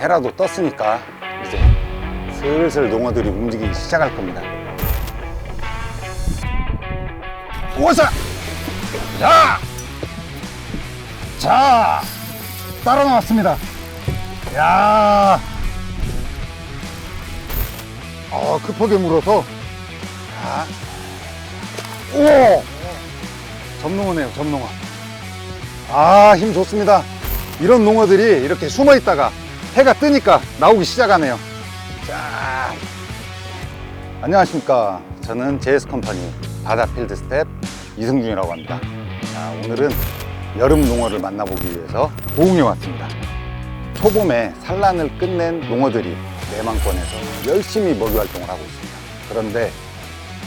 해라도 떴으니까 이제 슬슬 농어들이 움직이기 시작할 겁니다. 오사! 자, 따라 나왔습니다. 야, 급하게 물어서. 자, 오! 점농어네요, 점농어. 힘 좋습니다. 이런 농어들이 이렇게 숨어 있다가 해가 뜨니까 나오기 시작하네요. 자, 안녕하십니까. 저는 JS컴퍼니 바다필드 스텝 이승준이라고 합니다. 자, 오늘은 여름 농어를 만나보기 위해서 고흥에 왔습니다. 초봄에 산란을 끝낸 농어들이 내만권에서 열심히 먹이 활동을 하고 있습니다. 그런데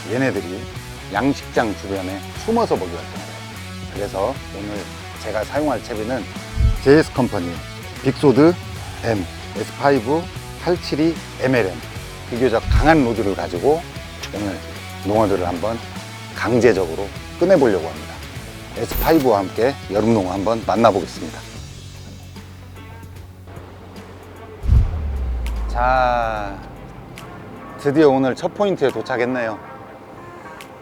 얘네들이 양식장 주변에 숨어서 먹이 활동을 해요. 그래서 오늘 제가 사용할 채비는 JS컴퍼니 빅소드 M S5 872 MLM, 비교적 강한 로드를 가지고 오늘 농어들을 한번 강제적으로 꺼내보려고 합니다. S5와 함께 여름 농어 한번 만나보겠습니다. 자, 드디어 오늘 첫 포인트에 도착했네요.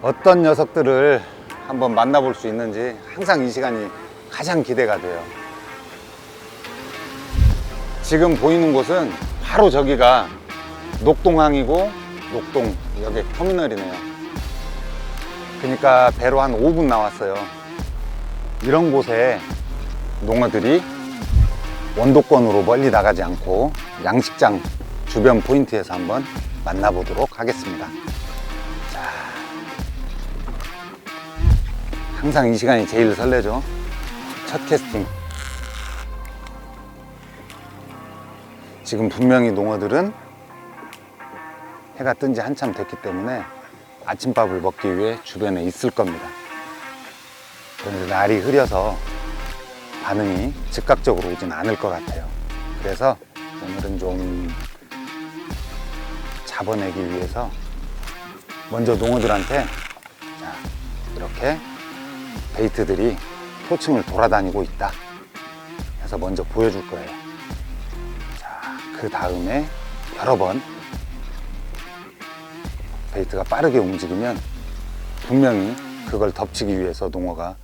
어떤 녀석들을 한번 만나볼 수 있는지 항상 이 시간이 가장 기대가 돼요. 지금 보이는 곳은 바로 저기가 녹동항이고 녹동 여객 터미널이네요. 그러니까 배로 한 5분 나왔어요. 이런 곳에 농어들이 원도권으로 멀리 나가지 않고 양식장 주변 포인트에서 한번 만나보도록 하겠습니다. 자, 항상 이 시간이 제일 설레죠. 첫 캐스팅. 지금 분명히 농어들은 해가 뜬 지 한참 됐기 때문에 아침밥을 먹기 위해 주변에 있을 겁니다. 그런데 날이 흐려서 반응이 즉각적으로 오진 않을 것 같아요. 그래서 오늘은 좀 잡아내기 위해서 먼저 농어들한테 자, 이렇게 베이트들이 토층을 돌아다니고 있다 해서 먼저 보여줄 거예요. 자, 그 다음에 여러 번 베이트가 빠르게 움직이면 분명히 그걸 덮치기 위해서 농어가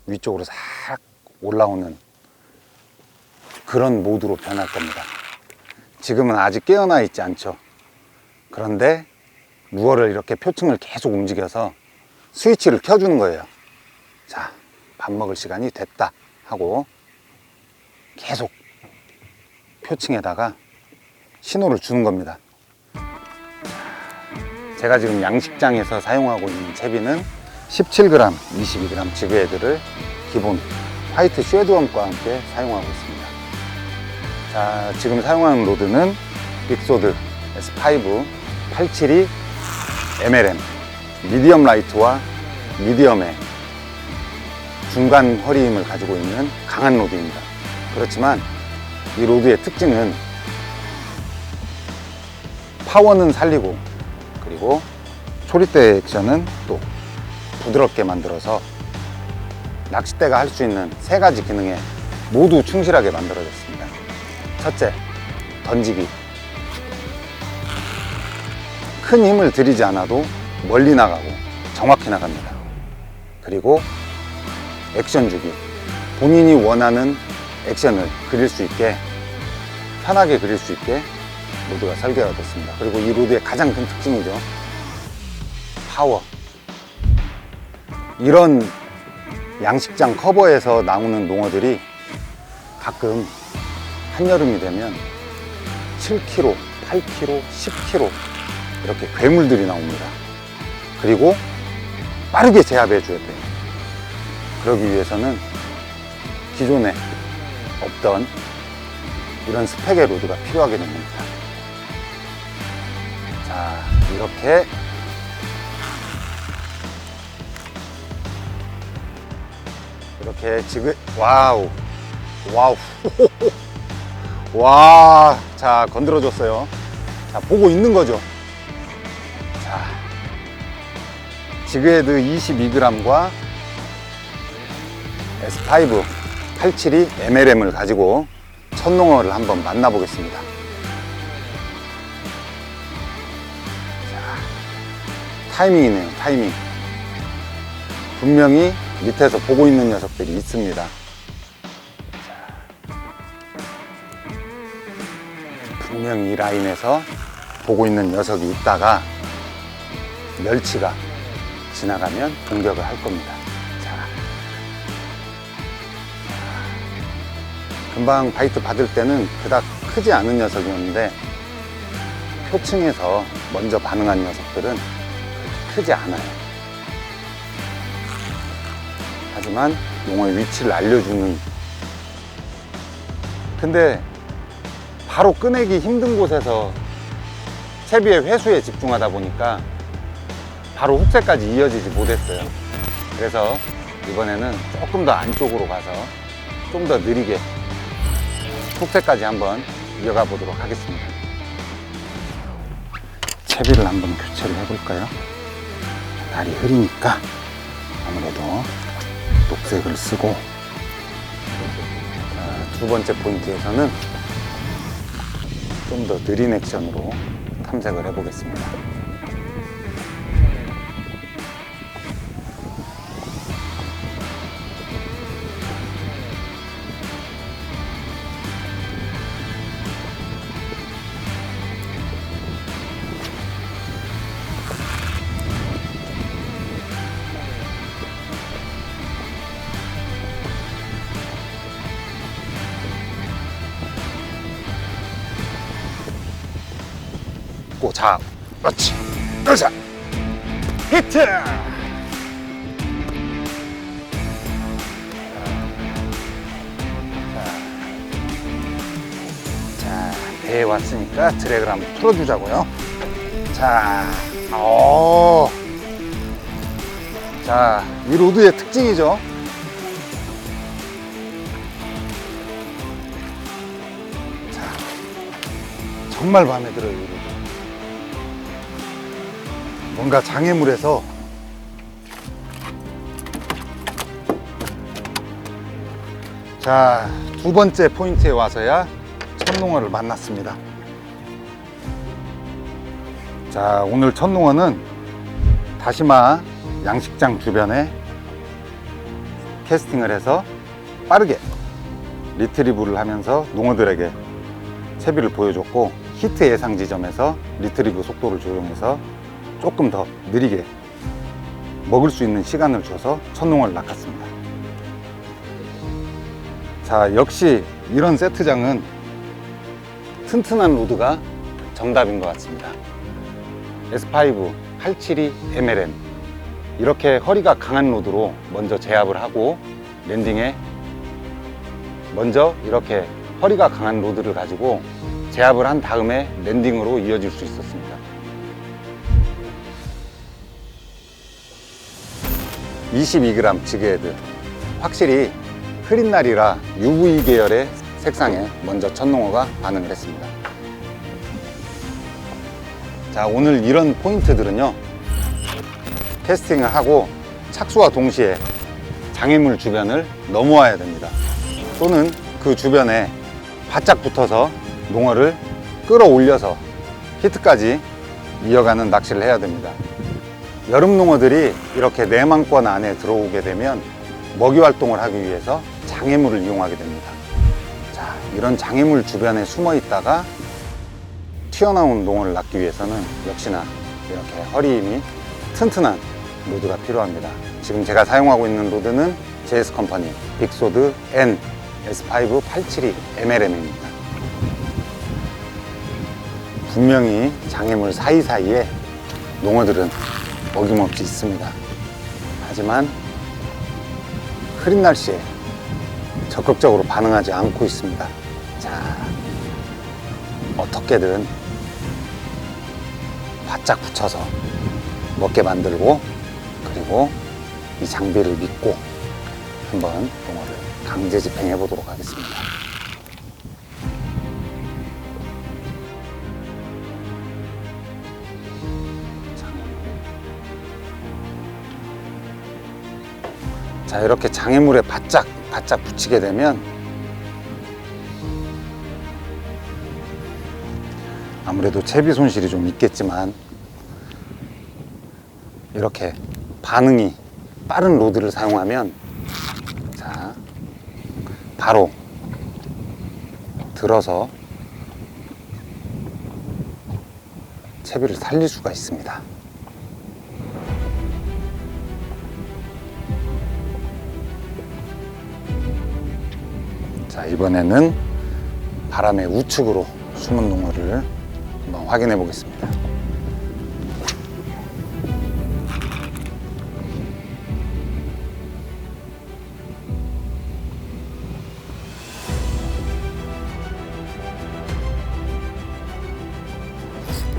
위쪽으로 싹 올라오는 그런 모드로 변할 겁니다. 지금은 아직 깨어나 있지 않죠. 그런데 루어를 이렇게 표층을 계속 움직여서 스위치를 켜주는 거예요. 자, 밥 먹을 시간이 됐다 하고 계속 표층에다가 신호를 주는 겁니다. 제가 지금 양식장에서 사용하고 있는 채비는 17g, 22g 지그헤드를 기본 화이트 쉐드웜과 함께 사용하고 있습니다. 자, 지금 사용하는 로드는 빅소드 S5 872 MLM, 미디엄 라이트와 미디엄의 중간 허리 힘을 가지고 있는 강한 로드입니다. 그렇지만 이 로드의 특징은 파워는 살리고 그리고 초리대 액션은 또 부드럽게 만들어서 낚싯대가 할 수 있는 세 가지 기능에 모두 충실하게 만들어졌습니다. 첫째, 던지기. 큰 힘을 들이지 않아도 멀리 나가고 정확히 나갑니다. 그리고 액션 주기. 본인이 원하는 액션을 그릴 수 있게, 편하게 그릴 수 있게 로드가 설계가 됐습니다. 그리고 이 로드의 가장 큰 특징이죠. 파워. 이런 양식장 커버에서 나오는 농어들이 가끔 한여름이 되면 7kg, 8kg, 10kg 이렇게 괴물들이 나옵니다. 그리고 빠르게 제압해 줘야 돼요. 그러기 위해서는 기존에 없던 이런 스펙의 로드가 필요하게 됩니다. 자, 이렇게 지금 와우 와, 자, 건드려줬어요. 자, 보고 있는 거죠. 자, 지그헤드 22g과 S5 872 MLM을 가지고 첫 농어를 한번 만나보겠습니다. 타이밍이네요. 타이밍. 분명히 밑에서 보고 있는 녀석들이 있습니다. 분명히 이 라인에서 보고 있는 녀석이 있다가 멸치가 지나가면 공격을 할 겁니다. 자, 금방 바이트 받을 때는 그닥 크지 않은 녀석이었는데 표층에서 먼저 반응한 녀석들은 크지 않아요. 하지만 농어의 위치를 알려주는, 근데 바로 꺼내기 힘든 곳에서 채비의 회수에 집중하다 보니까 바로 훅새까지 이어지지 못했어요. 그래서 이번에는 조금 더 안쪽으로 가서 좀 더 느리게 훅새까지 한번 이어가 보도록 하겠습니다. 채비를 한번 교체를 해볼까요? 날이 흐리니까 아무래도 녹색을 쓰고, 자, 두 번째 포인트에서는 좀 더 느린 액션으로 탐색을 해보겠습니다. 자, 그렇지. 그렇지. 히트! 자, 배에 왔으니까 드래그를 한번 풀어주자고요. 자, 자, 이 로드의 특징이죠. 자, 정말 마음에 들어요, 이 로드. 뭔가 장애물에서 자, 두 번째 포인트에 와서야 첫농어를 만났습니다. 자, 오늘 첫농어는 다시마 양식장 주변에 캐스팅을 해서 빠르게 리트리브를 하면서 농어들에게 채비를 보여줬고, 히트 예상 지점에서 리트리브 속도를 조정해서 조금 더 느리게 먹을 수 있는 시간을 줘서 첫농어를 낚았습니다. 자, 역시 이런 세트장은 튼튼한 로드가 정답인 것 같습니다. S5 872 MLM, 이렇게 허리가 강한 로드로 먼저 제압을 하고 랜딩에 먼저 이렇게 허리가 강한 로드를 가지고 제압을 한 다음에 랜딩으로 이어질 수 있었습니다. 22g 지그헤드, 확실히 흐린 날이라 UV 계열의 색상에 먼저 첫농어가 반응을 했습니다. 자, 오늘 이런 포인트들은요, 캐스팅을 하고 착수와 동시에 장애물 주변을 넘어와야 됩니다. 또는 그 주변에 바짝 붙어서 농어를 끌어올려서 히트까지 이어가는 낚시를 해야 됩니다. 여름 농어들이 이렇게 내망권 안에 들어오게 되면 먹이 활동을 하기 위해서 장애물을 이용하게 됩니다. 자, 이런 장애물 주변에 숨어 있다가 튀어나온 농어를 낚기 위해서는 역시나 이렇게 허리 힘이 튼튼한 로드가 필요합니다. 지금 제가 사용하고 있는 로드는 JS 컴퍼니 빅소드 N S5 872 MLM입니다. 분명히 장애물 사이사이에 농어들은 어김없이 있습니다. 하지만 흐린 날씨에 적극적으로 반응하지 않고 있습니다. 자, 어떻게든 바짝 붙여서 먹게 만들고, 그리고 이 장비를 믿고 한번 농어를 강제 집행해 보도록 하겠습니다. 자, 이렇게 장애물에 바짝 붙이게 되면 아무래도 채비 손실이 좀 있겠지만 이렇게 반응이 빠른 로드를 사용하면 자 바로 들어서 채비를 살릴 수가 있습니다. 자, 이번에는 바람의 우측으로 숨은 농어를 한번 확인해 보겠습니다.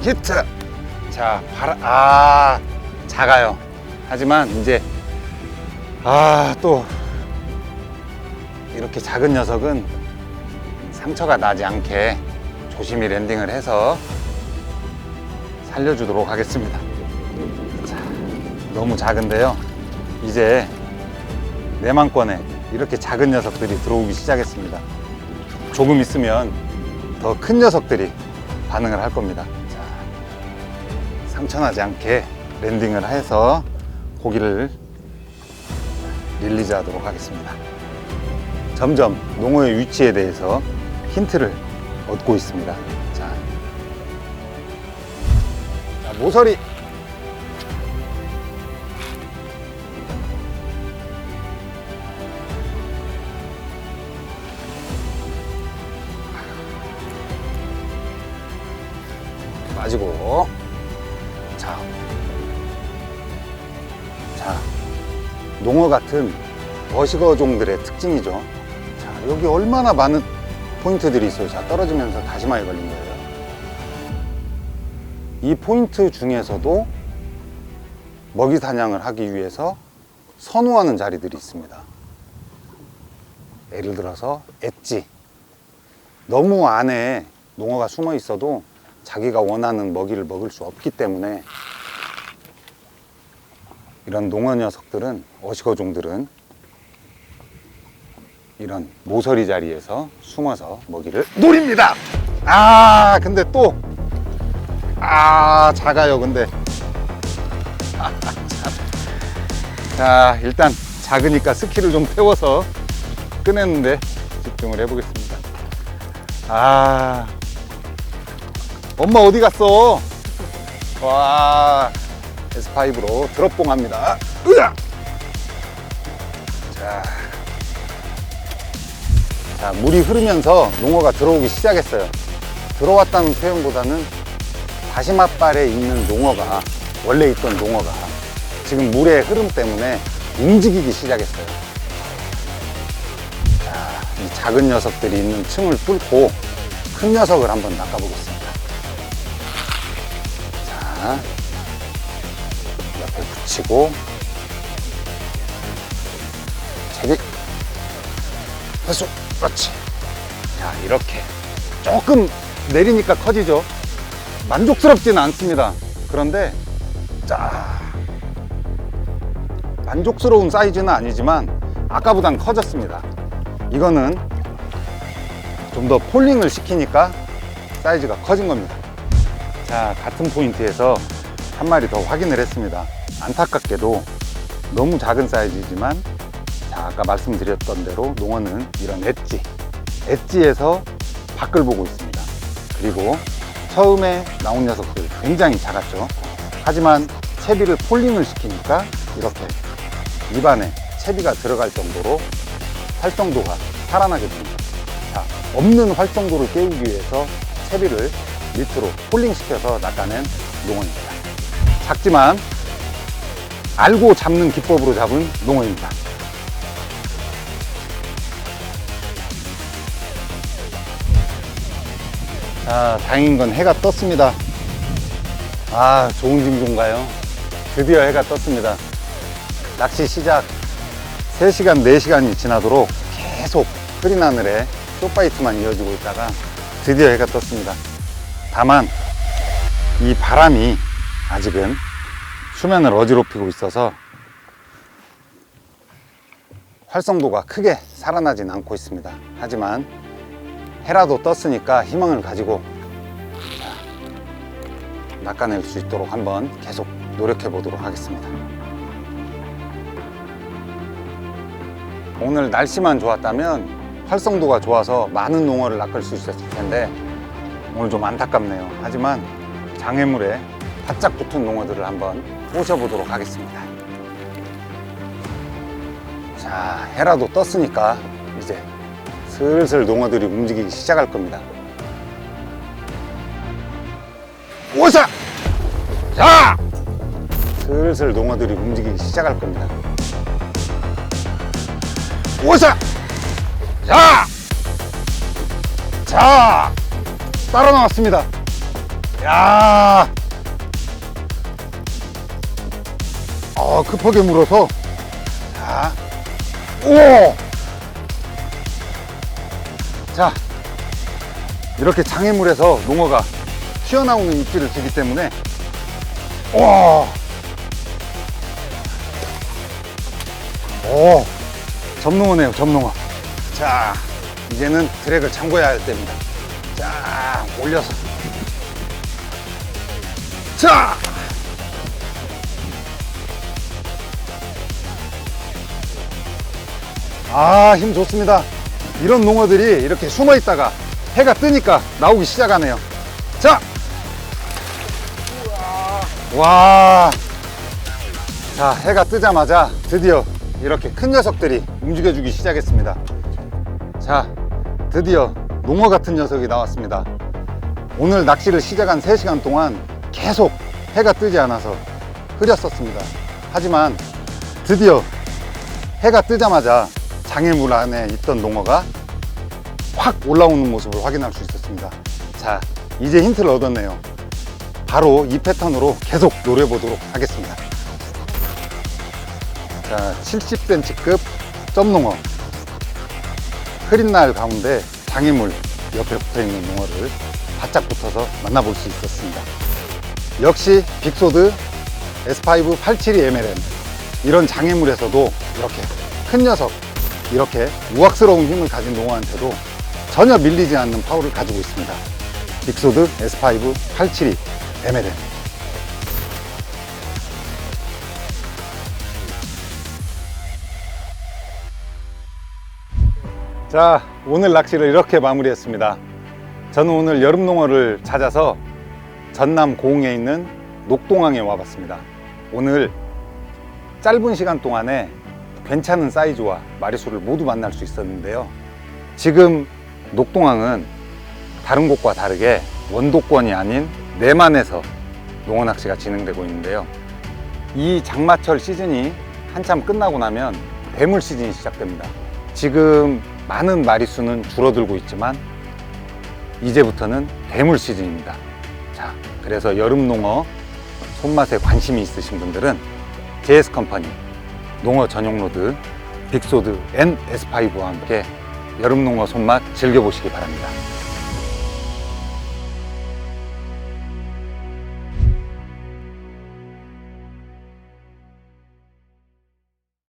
히트! 자, 작아요. 하지만 이제 또 이렇게 작은 녀석은 상처가 나지 않게 조심히 랜딩을 해서 살려주도록 하겠습니다. 자, 너무 작은데요. 이제 내망권에 이렇게 작은 녀석들이 들어오기 시작했습니다. 조금 있으면 더 큰 녀석들이 반응을 할 겁니다. 자, 상처나지 않게 랜딩을 해서 고기를 릴리즈 하도록 하겠습니다. 점점 농어의 위치에 대해서 힌트를 얻고 있습니다. 자, 모서리. 빠지고. 자, 농어 같은 어식어종들의 특징이죠. 자, 여기 얼마나 많은 포인트들이 있어요. 자, 떨어지면서 다시마에 걸린 거예요. 이 포인트 중에서도 먹이 사냥을 하기 위해서 선호하는 자리들이 있습니다. 예를 들어서 엣지. 너무 안에 농어가 숨어 있어도 자기가 원하는 먹이를 먹을 수 없기 때문에 이런 농어 녀석들은, 어식어종들은 이런 모서리 자리에서 숨어서 먹이를 노립니다. 근데 또 작아요. 근데 자, 일단 작으니까 스킬을 좀 태워서 꺼냈는데 집중을 해보겠습니다. 엄마 어디 갔어? 와, S5로 드롭봉합니다. 자, 물이 흐르면서 농어가 들어오기 시작했어요. 들어왔다는 표현보다는 다시마발에 있는 농어가, 원래 있던 농어가 지금 물의 흐름 때문에 움직이기 시작했어요. 자, 이 작은 녀석들이 있는 층을 뚫고 큰 녀석을 한번 낚아보겠습니다. 자, 옆에 붙이고 제비 회수. 그렇지. 자, 이렇게 조금 내리니까 커지죠. 만족스럽지는 않습니다. 그런데 만족스러운 사이즈는 아니지만 아까보단 커졌습니다. 이거는 좀 더 폴링을 시키니까 사이즈가 커진 겁니다. 자, 같은 포인트에서 한 마리 더 확인을 했습니다. 안타깝게도 너무 작은 사이즈지만, 자, 아까 말씀드렸던 대로 농어는 이런 엣지에서 밖을 보고 있습니다. 그리고 처음에 나온 녀석들 굉장히 작았죠. 하지만 채비를 폴링을 시키니까 이렇게 입안에 채비가 들어갈 정도로 활성도가 살아나게 됩니다. 자, 없는 활성도를 깨우기 위해서 채비를 밑으로 폴링시켜서 낚아낸 농어입니다. 작지만 알고 잡는 기법으로 잡은 농어입니다. 자, 다행인 건 해가 떴습니다. 좋은 징조인가요? 드디어 해가 떴습니다. 낚시 시작 3시간, 4시간이 지나도록 계속 흐린 하늘에 숏바이트만 이어지고 있다가 드디어 해가 떴습니다. 다만 이 바람이 아직은 수면을 어지럽히고 있어서 활성도가 크게 살아나진 않고 있습니다. 하지만 해라도 떴으니까 희망을 가지고 낚아낼 수 있도록 한번 계속 노력해 보도록 하겠습니다. 오늘 날씨만 좋았다면 활성도가 좋아서 많은 농어를 낚을 수 있었을 텐데 오늘 좀 안타깝네요. 하지만 장애물에 바짝 붙은 농어들을 한번 꼬셔보도록 하겠습니다. 자, 해라도 떴으니까 이제 슬슬 농어들이 움직이기 시작할 겁니다. 오자! 자! 슬슬 농어들이 움직이기 시작할 겁니다. 오자! 자! 자! 따라 나왔습니다. 야! 급하게 물어서 자, 오! 자, 이렇게 장애물에서 농어가 튀어나오는 입질을 주기 때문에 와! 오! 점농어네요, 점농어. 자, 이제는 드랙을 잠궈야 할 때입니다. 자, 올려서. 자! 힘 좋습니다. 이런 농어들이 이렇게 숨어 있다가 해가 뜨니까 나오기 시작하네요. 자! 와! 자, 해가 뜨자마자 드디어 이렇게 큰 녀석들이 움직여주기 시작했습니다. 자, 드디어 농어 같은 녀석이 나왔습니다. 오늘 낚시를 시작한 3시간 동안 계속 해가 뜨지 않아서 흐렸었습니다. 하지만 드디어 해가 뜨자마자 장애물 안에 있던 농어가 확 올라오는 모습을 확인할 수 있었습니다. 자, 이제 힌트를 얻었네요. 바로 이 패턴으로 계속 노려보도록 하겠습니다. 자, 70cm급 점농어. 흐린 날 가운데 장애물 옆에 붙어있는 농어를 바짝 붙어서 만나볼 수 있었습니다. 역시 빅소드 S5 872 MLM, 이런 장애물에서도 이렇게 큰 녀석, 이렇게 우악스러운 힘을 가진 농어한테도 전혀 밀리지 않는 파워를 가지고 있습니다. 빅소드 S5 872 MLM. 자, 오늘 낚시를 이렇게 마무리했습니다. 저는 오늘 여름 농어를 찾아서 전남 고흥에 있는 녹동항에 와봤습니다. 오늘 짧은 시간 동안에 괜찮은 사이즈와 마리수를 모두 만날 수 있었는데요. 지금 녹동항은 다른 곳과 다르게 원도권이 아닌 내만에서 농어 낚시가 진행되고 있는데요. 이 장마철 시즌이 한참 끝나고 나면 대물 시즌이 시작됩니다. 지금 많은 마리수는 줄어들고 있지만 이제부터는 대물 시즌입니다. 자, 그래서 여름 농어 손맛에 관심이 있으신 분들은 JS컴퍼니 농어 전용 로드 빅소드 N S5와 함께 여름 농어 손맛 즐겨보시기 바랍니다.